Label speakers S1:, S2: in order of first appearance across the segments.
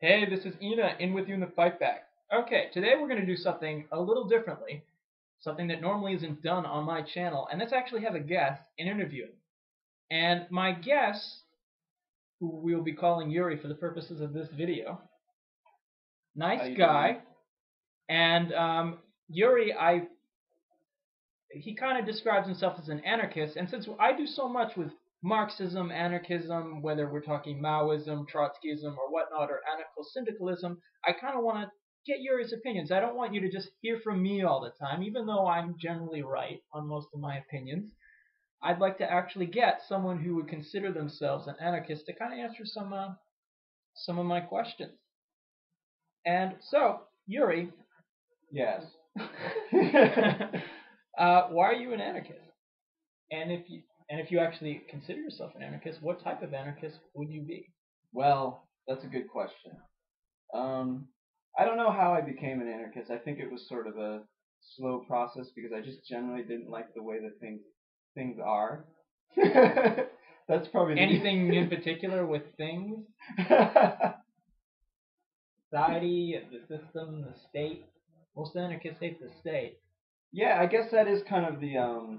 S1: Hey, this is Ina, in with you in the fight back. Okay, today we're going to do something a little differently, something that normally isn't done on my channel, and that's actually have a guest and interview him. And my guest, who we will be calling Yuri for the purposes of this video,
S2: How
S1: nice
S2: you doing?
S1: guy, and Yuri, he kind of describes himself as an anarchist, and since I do so much with Marxism, anarchism, whether we're talking Maoism, Trotskyism, or whatnot, or anarcho-syndicalism, I kind of want to get Yuri's opinions. I don't want you to just hear from me all the time, even though I'm generally right on most of my opinions. I'd like to actually get someone who would consider themselves an anarchist to kind of answer some of my questions. And so, Yuri,
S2: Yes.
S1: why are you an anarchist? And if you actually consider yourself an anarchist, what type of anarchist would you be?
S2: Well, that's a good question. Um, I don't know how I became an anarchist. I think it was sort of a slow process because I just generally didn't like the way that things are. That's probably
S1: Anything in particular with things, society, the system, the state? Most anarchists hate the state.
S2: Yeah, I guess that is kind of the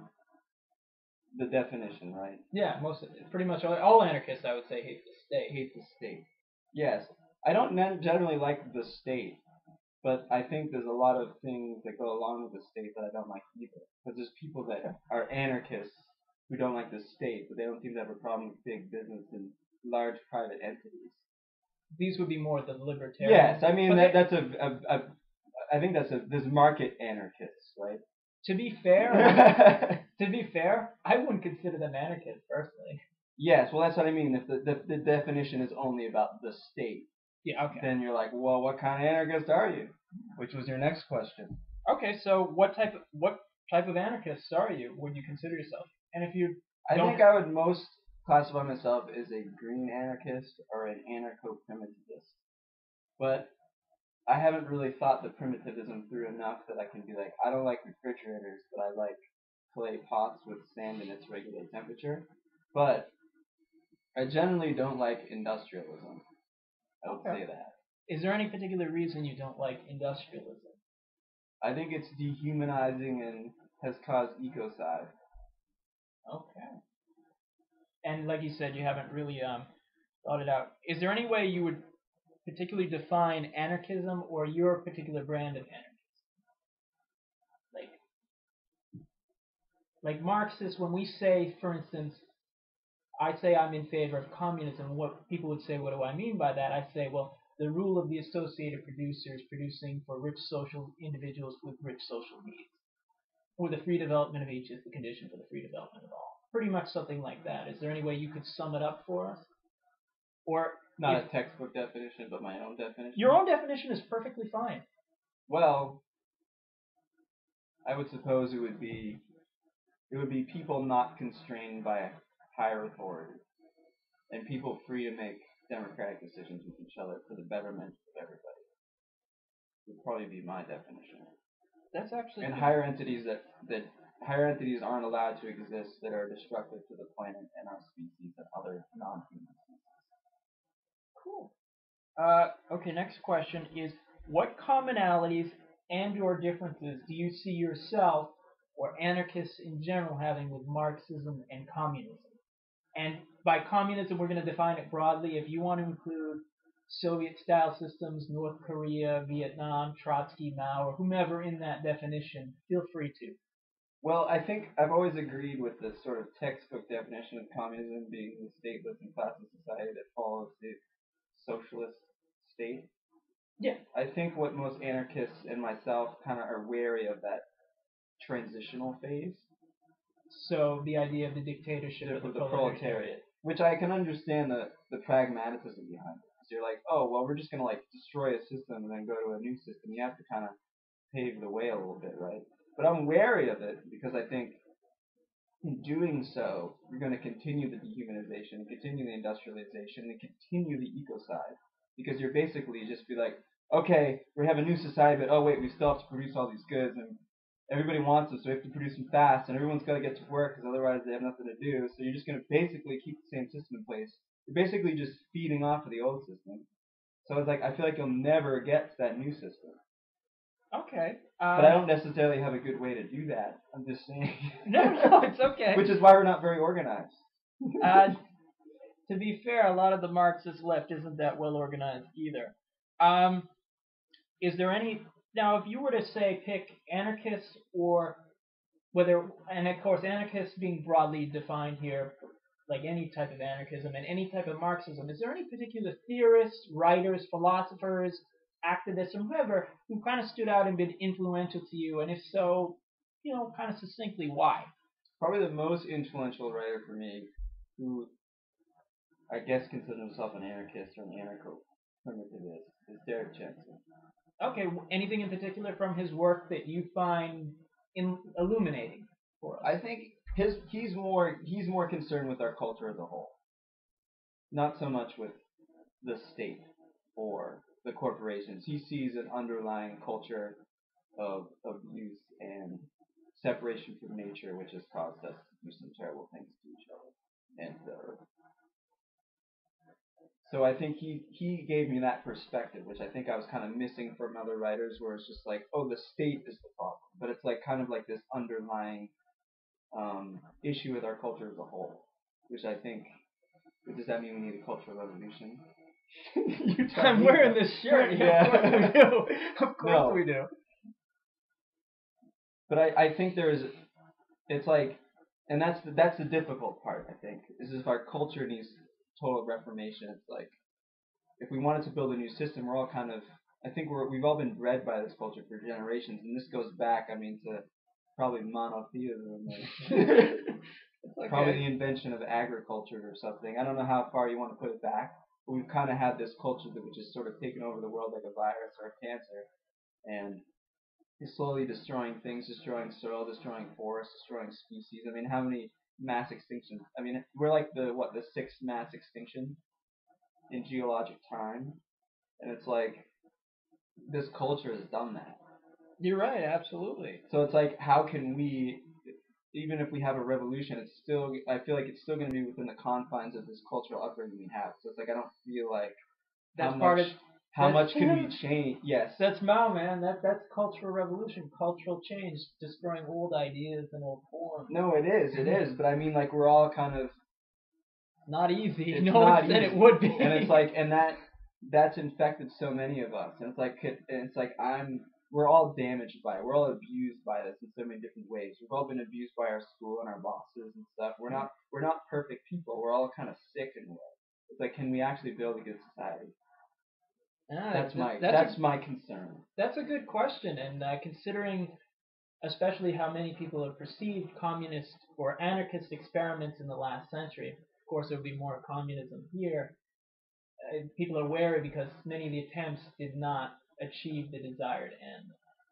S2: definition, right?
S1: Yeah, pretty much all anarchists, I would say, hate the state.
S2: Hate the state. Yes, I don't generally like the state, but I think there's a lot of things that go along with the state that I don't like either. Because there's people that are anarchists who don't like the state, but they don't seem to have a problem with big business and large private entities.
S1: These would be more the libertarian.
S2: Yes, I mean that's I think there's market anarchists, right?
S1: To be fair, I wouldn't consider them anarchists personally.
S2: Yes, well that's what I mean. If the definition is only about the state,
S1: Yeah, okay.
S2: then you're like, well, what kind of anarchist are you? Which was your next question.
S1: Okay, so what type of anarchist are you? Would you consider yourself? And if you
S2: I
S1: don't,
S2: think I would most classify myself as a green anarchist or an anarcho-primitivist. But I haven't really thought the primitivism through enough that I can be like, I don't like refrigerators, but I like clay pots with sand in its regular temperature. But I generally don't like industrialism. I would
S1: okay.
S2: say that.
S1: Is there any particular reason you don't like industrialism?
S2: I think it's dehumanizing and has caused ecocide.
S1: Okay. And like you said, you haven't really thought it out. Is there any way you would particularly define anarchism or your particular brand of anarchism? Like like Marxists, when we say, for instance, I say I'm in favor of communism, what people would say, what do I mean by that? I say, well, the rule of the associated producers producing for rich social individuals with rich social needs, or the free development of each is the condition for the free development of all. Pretty much something like that. Is there any way you could sum it up for us? Or
S2: Not a textbook definition, but my own definition.
S1: Your own definition is perfectly fine.
S2: Well, I would suppose it would be people not constrained by higher authority, and people free to make democratic decisions with each other for the betterment of everybody. Would probably be my definition.
S1: That's actually
S2: and higher entities that higher entities aren't allowed to exist that are destructive to the planet and our species and other non-human species.
S1: cool. Okay, next question is what commonalities and/or differences do you see yourself or anarchists in general having with Marxism and communism? And by communism, we're going to define it broadly. If you want to include Soviet-style systems, North Korea, Vietnam, Trotsky, Mao, or whomever in that definition, feel free to.
S2: Well, I think I've always agreed with the sort of textbook definition of communism being the stateless and classless society that follows the socialist state.
S1: Yeah.
S2: I think what most anarchists and myself kind of are wary of that transitional phase.
S1: So the idea of the dictatorship of
S2: the proletariat, which I can understand the pragmatism behind it. So you're like, oh well, we're just gonna like destroy a system and then go to a new system. You have to kind of pave the way a little bit, right? But I'm wary of it because I think in doing so, you're going to continue the dehumanization, continue the industrialization, and continue the ecocide. Because you're basically just be like, okay, we have a new society, but oh wait, we still have to produce all these goods, and everybody wants them, so we have to produce them fast, and everyone's got to get to work because otherwise they have nothing to do. So you're just going to basically keep the same system in place. You're basically just feeding off of the old system, So it's like I feel like you'll never get to that new system.
S1: Okay.
S2: But I don't necessarily have a good way to do that. I'm just saying.
S1: No, it's okay.
S2: Which is why we're not very organized.
S1: To be fair, a lot of the Marxist left isn't that well organized either. Is there any now? If you were to say pick anarchists or whether, and of course, anarchists being broadly defined here, like any type of anarchism and any type of Marxism, is there any particular theorists, writers, philosophers, activists, or whoever who kind of stood out and been influential to you? And if so, kind of succinctly, why?
S2: Probably the most influential writer for me, who I guess considers himself an anarchist or an anarcho-primitivist, is Derek Jensen.
S1: Okay, anything in particular from his work that you find illuminating for us?
S2: I think he's more concerned with our culture as a whole, not so much with the state or the corporations. He sees an underlying culture of abuse and separation from nature, which has caused us to do some terrible things to each other and the earth. So I think he gave me that perspective, which I think I was kind of missing from other writers, where it's just like, oh, the state is the problem, but it's like kind of like this underlying issue with our culture as a whole, which I think. Does that mean we need a cultural revolution?
S1: I'm wearing this shirt. Yeah, of course we do. Of course we do.
S2: But I think it's like, and that's the difficult part. I think is if our culture needs total reformation. It's like if we wanted to build a new system, we're all kind of. I think we've all been bred by this culture for generations, and this goes back. I mean, to probably monotheism. Okay. Probably the invention of agriculture or something. I don't know how far you want to put it back, but we've kind of had this culture that which has sort of taken over the world like a virus or a cancer, and is slowly destroying things, destroying soil, destroying forests, destroying species. I mean, how many mass extinctions? I mean, we're like the sixth mass extinction in geologic time, and it's like this culture has done that.
S1: You're right, absolutely.
S2: So it's like, how can we? Even if we have a revolution, it's still. I feel like it's still going to be within the confines of this cultural upbringing we have. So it's like I don't feel like how much can we change? Yes,
S1: that's Mao, man. That's cultural revolution, cultural change, destroying old ideas and old forms.
S2: No, it is. But I mean, like we're all kind of
S1: not easy. No one said it would be.
S2: And it's like, and that's infected so many of us. And it's like we're all damaged by it. We're all abused by this in so many different ways. We've all been abused by our school and our bosses and stuff. We're not perfect people. We're all kind of sick in a way. It's like, can we actually build a good society? That's my concern.
S1: That's a good question, and considering especially how many people have perceived communist or anarchist experiments in the last century. Of course, there would be more communism here. People are wary because many of the attempts did not achieve the desired end.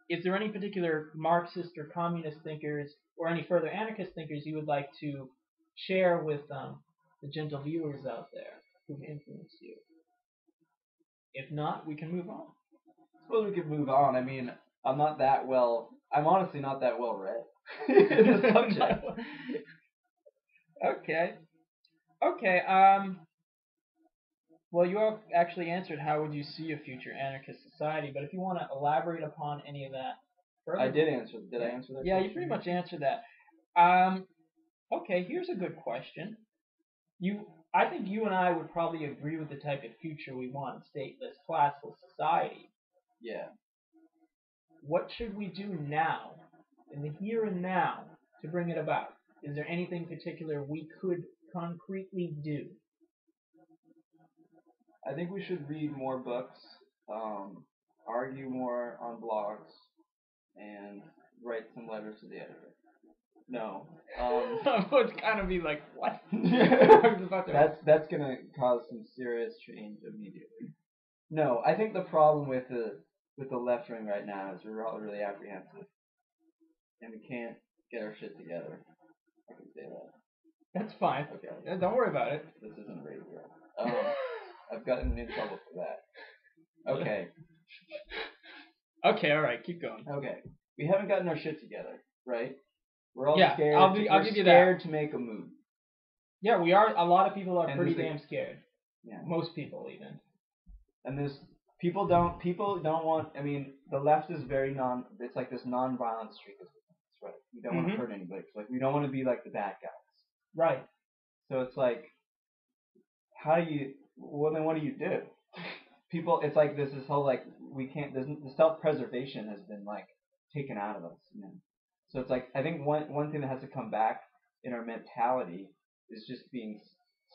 S1: Is there any particular Marxist or communist thinkers or any further anarchist thinkers you would like to share with the gentle viewers out there who've influenced you? If not, we can move on.
S2: I suppose we could move on. I mean, I'm honestly not that well read in the subject.
S1: Okay. Well, you all actually answered how would you see a future anarchist society, but if you want to elaborate upon any of that further.
S2: I did answer. Did I answer that?
S1: Yeah, you pretty much answered that. Okay, here's a good question. I think you and I would probably agree with the type of future we want: stateless, classless society.
S2: Yeah.
S1: What should we do now, in the here and now, to bring it about? Is there anything particular we could concretely do?
S2: I think we should read more books, argue more on blogs, and write some letters to the editor. No.
S1: It's kind of be like, what?
S2: That's gonna cause some serious change immediately. No, I think the problem with the left wing right now is we're all really apprehensive, and we can't get our shit together. I can say that.
S1: That's fine. Okay. Yeah, don't worry about it.
S2: This isn't radio. I've gotten in trouble for that. Okay.
S1: Okay, alright, keep going.
S2: Okay. We haven't gotten our shit together, right? We're all scared.
S1: I'll give you that.
S2: Scared to make a move.
S1: Yeah, we are. A lot of people are pretty damn scared.
S2: Yeah.
S1: Most people, even.
S2: And People don't want. I mean, the left is very non. It's like this non-violent streak. That's right. We don't want to hurt anybody. It's like we don't want to be like the bad guys.
S1: Right.
S2: So it's like, how do you? Well, then what do you do? People, it's like this whole like we can't. The self-preservation has been like taken out of us. So it's like I think one thing that has to come back in our mentality is just being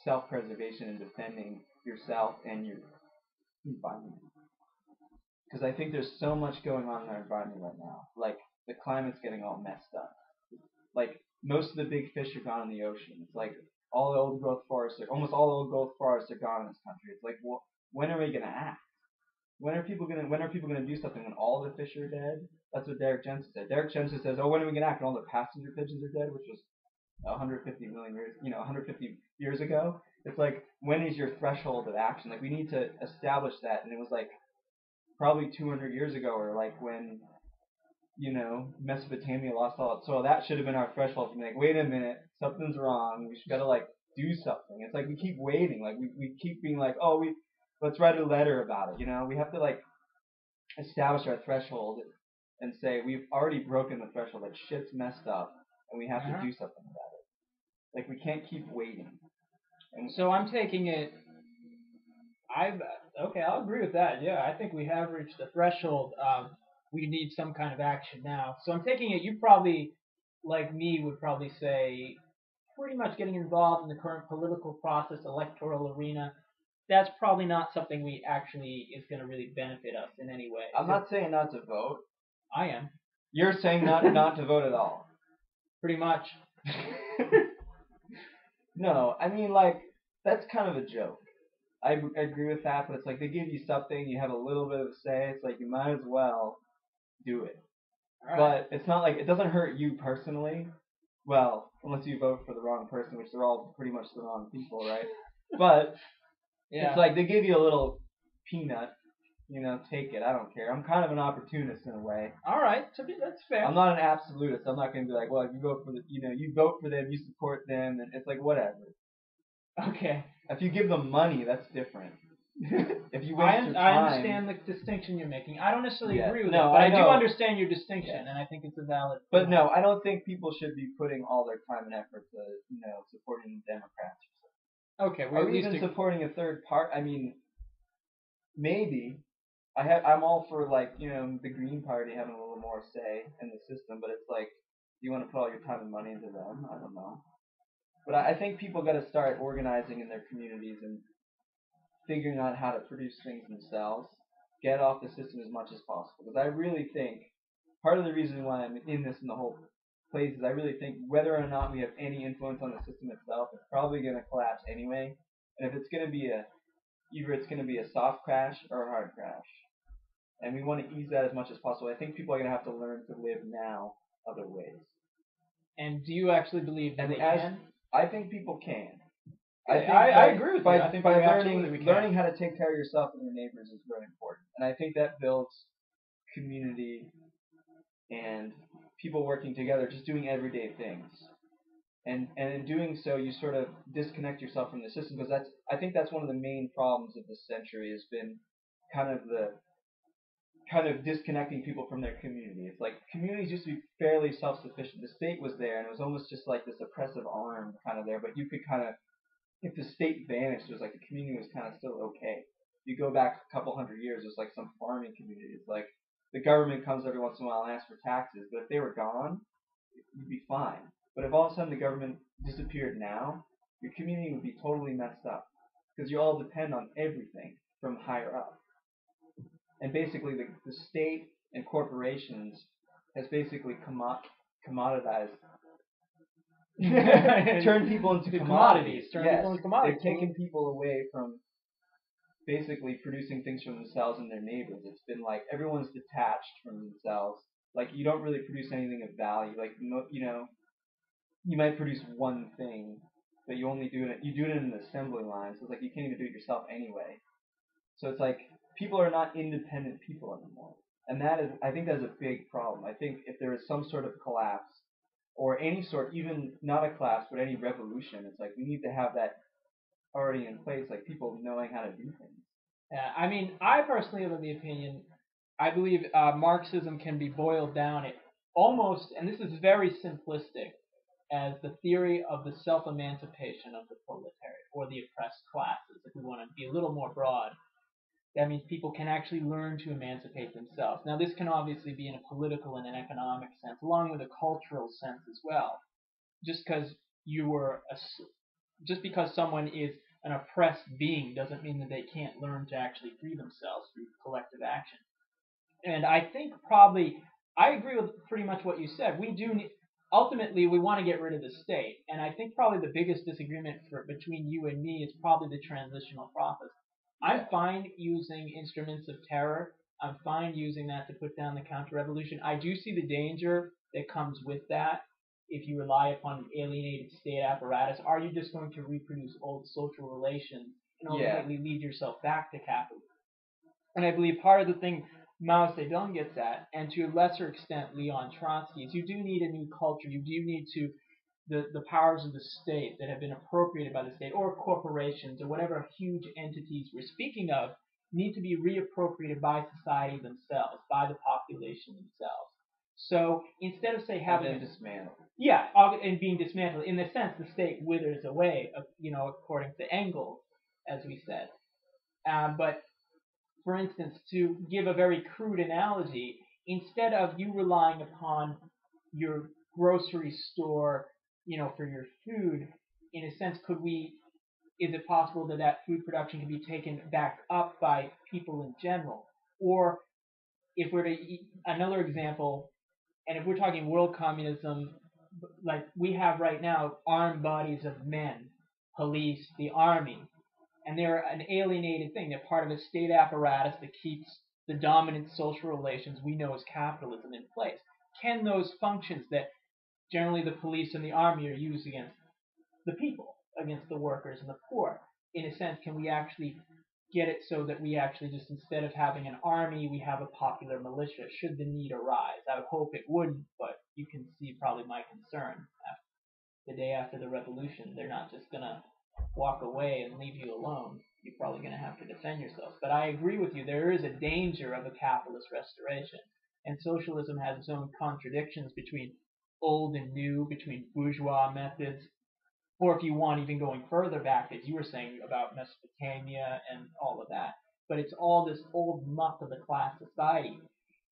S2: self-preservation and defending yourself and your environment. Because I think there's so much going on in our environment right now. Like the climate's getting all messed up. Like most of the big fish are gone in the ocean. It's like all the old growth forests, almost all the old growth forests are gone in this country. It's like, well, when are we gonna act? When are people gonna do something when all the fish are dead? That's what Derek Jensen said. Derek Jensen says, oh, when are we gonna act when all the passenger pigeons are dead, which was 150 million years, 150 years ago. It's like, when is your threshold of action? Like we need to establish that, and it was like probably 200 years ago, or like when Mesopotamia lost all its soil. That should have been our threshold to be like, wait a minute, something's wrong. We should gotta like do something. It's like we keep waiting, like we keep being like, oh, let's write a letter about it. We have to like establish our threshold and say we've already broken the threshold. That shit's messed up, and we have to do something about it. Like we can't keep waiting.
S1: And so I'm taking it. I'll agree with that. Yeah, I think we have reached the threshold. We need some kind of action now. So I'm taking it. You probably, like me, would probably say pretty much getting involved in the current political process, electoral arena. That's probably not something we actually is going to really benefit us in any way.
S2: I'm not saying not to vote.
S1: I am.
S2: You're saying not to vote at all.
S1: Pretty much.
S2: No, I mean like that's kind of a joke. I agree with that, but it's like they give you something, you have a little bit of a say. It's like you might as well do it. Right. But it's not like it doesn't hurt you personally. Well, unless you vote for the wrong person, which they're all pretty much the wrong people, right? But it's like they give you a little peanut. Take it. I don't care. I'm kind of an opportunist in a way.
S1: All right, that's fair.
S2: I'm not an absolutist. I'm not going to be like, well, if you vote for you vote for them, you support them, and it's like whatever.
S1: Okay.
S2: If you give them money, that's different. If you
S1: waste your time, I understand the distinction you're making. I don't necessarily agree with it, but I do understand your distinction, and I think it's a valid.
S2: But no, I don't think people should be putting all their time and effort to supporting the Democrats.
S1: Okay,
S2: or even supporting a third part. I mean, maybe. I'm all for like the Green Party having a little more say in the system, but it's like, do you want to put all your time and money into them? I don't know. But I think people got to start organizing in their communities and figuring out how to produce things themselves, get off the system as much as possible. Because I really think part of the reason why I'm in this in the whole place is I really think whether or not we have any influence on the system itself, it's probably going to collapse anyway. And if it's going to be either it's going to be a soft crash or a hard crash. And we want to ease that as much as possible. I think people are going to have to learn to live now other ways.
S1: And do you actually believe that they can?
S2: I think people can.
S1: I agree with you. I think
S2: by learning how to take care of yourself and your neighbors is very important. And I think that builds community and people working together, just doing everyday things. And in doing so, you sort of disconnect yourself from the system, because I think that's one of the main problems of this century has been kind of disconnecting people from their community. It's like communities used to be fairly self-sufficient. The state was there, and it was almost just like this oppressive arm kind of there. But you could kind of, if the state vanished, it was like the community was kind of still okay. You go back a couple hundred years, it was like some farming community. It's like the government comes every once in a while and asks for taxes, but if they were gone, you'd be fine. But if all of a sudden the government disappeared now, your community would be totally messed up, because you all depend on everything from higher up. And basically the state and corporations has basically commoditized, turned people into commodities. They've taken people away from basically producing things for themselves and their neighbors. It's been like everyone's detached from themselves. Like you don't really produce anything of value. Like you might produce one thing, but you only do it in an assembly line. So it's like you can't even do it yourself anyway. So it's like people are not independent people anymore. And I think that's a big problem. I think if there is some sort of collapse, or any sort, even not a collapse, but any revolution, it's like we need to have that already in place, like people knowing how to do things.
S1: I mean, I personally am of the opinion. I believe Marxism can be boiled down it almost, and this is very simplistic, as the theory of the self-emancipation of the proletariat or the oppressed classes. If we want to be a little more broad, that means people can actually learn to emancipate themselves. Now, this can obviously be in a political and an economic sense, along with a cultural sense as well. Just because you were a, just because someone is an oppressed being doesn't mean that they can't learn to actually free themselves through collective action. And I think probably I agree with pretty much what you said. We do need, ultimately we want to get rid of the state, and I think probably the biggest disagreement between you and me is probably the transitional process. I'm fine using instruments of terror. I'm fine using that to put down the counter-revolution. I do see the danger that comes with that. If you rely upon an alienated state apparatus, are you just going to reproduce old social relations and ultimately lead yourself back to capitalism? And I believe part of the thing Mao Zedong gets at, and to a lesser extent Leon Trotsky, is you do need a new culture. You do need to the powers of the state that have been appropriated by the state or corporations or whatever huge entities we're speaking of need to be reappropriated by society themselves, by the population themselves. So instead of say having
S2: dismantled.
S1: Yeah, and being dismantled in the sense the state withers away, according to Engels, as we said. But for instance, to give a very crude analogy, instead of you relying upon your grocery store, for your food, in a sense, is it possible that that food production can be taken back up by people in general? Or if we're to another example, and if we're talking world communism, like we have right now, armed bodies of men, police, the army, and they're an alienated thing. They're part of a state apparatus that keeps the dominant social relations we know as capitalism in place. Can those functions that generally the police and the army are used against the people, against the workers and the poor, in a sense, can we actually get it so that we actually just, instead of having an army, we have a popular militia, should the need arise? I would hope it wouldn't, but you can see probably my concern. The day after the revolution, they're not just going to walk away and leave you alone. You're probably going to have to defend yourself. But I agree with you. There is a danger of a capitalist restoration. And socialism has its own contradictions between old and new, between bourgeois methods, or if you want, even going further back, as you were saying about Mesopotamia and all of that. But it's all this old muck of a class society.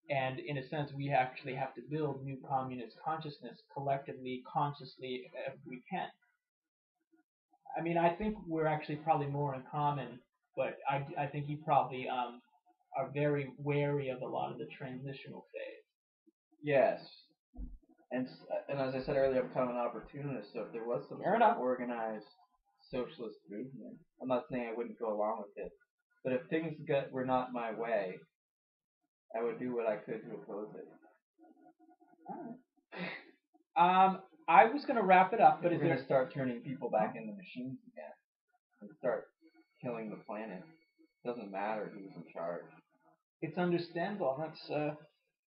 S1: And in a sense, we actually have to build new communist consciousness collectively, consciously, if we can. I mean, I think we're actually probably more in common, but I think you probably are very wary of a lot of the transitional phase.
S2: Yes. And as I said earlier, I'm kind of an opportunist, so if there was some sort of organized socialist movement, I'm not saying I wouldn't go along with it, but if things were not my way, I would do what I could to oppose it.
S1: I was going to wrap it up, but
S2: we're going to start turning people back into machines again and start killing the planet. It doesn't matter who's in charge.
S1: It's understandable. That's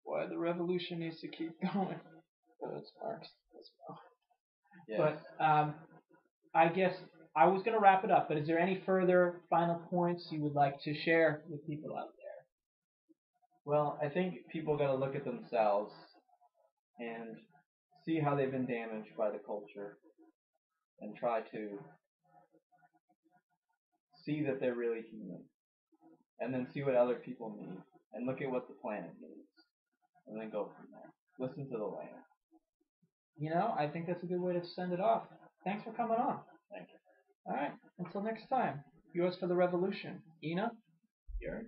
S1: why the revolution needs to keep going. It's Marx as well. Yes. But I guess I was going to wrap it up, but is there any further final points you would like to share with people out there?
S2: Well, I think people got to look at themselves and see how they've been damaged by the culture and try to see that they're really human. And then see what other people need and look at what the planet needs. And then go from there. Listen to the land.
S1: I think that's a good way to send it off. Thanks for coming on.
S2: Thank you.
S1: All right. Until next time. Yours for the revolution. Ina? Yours?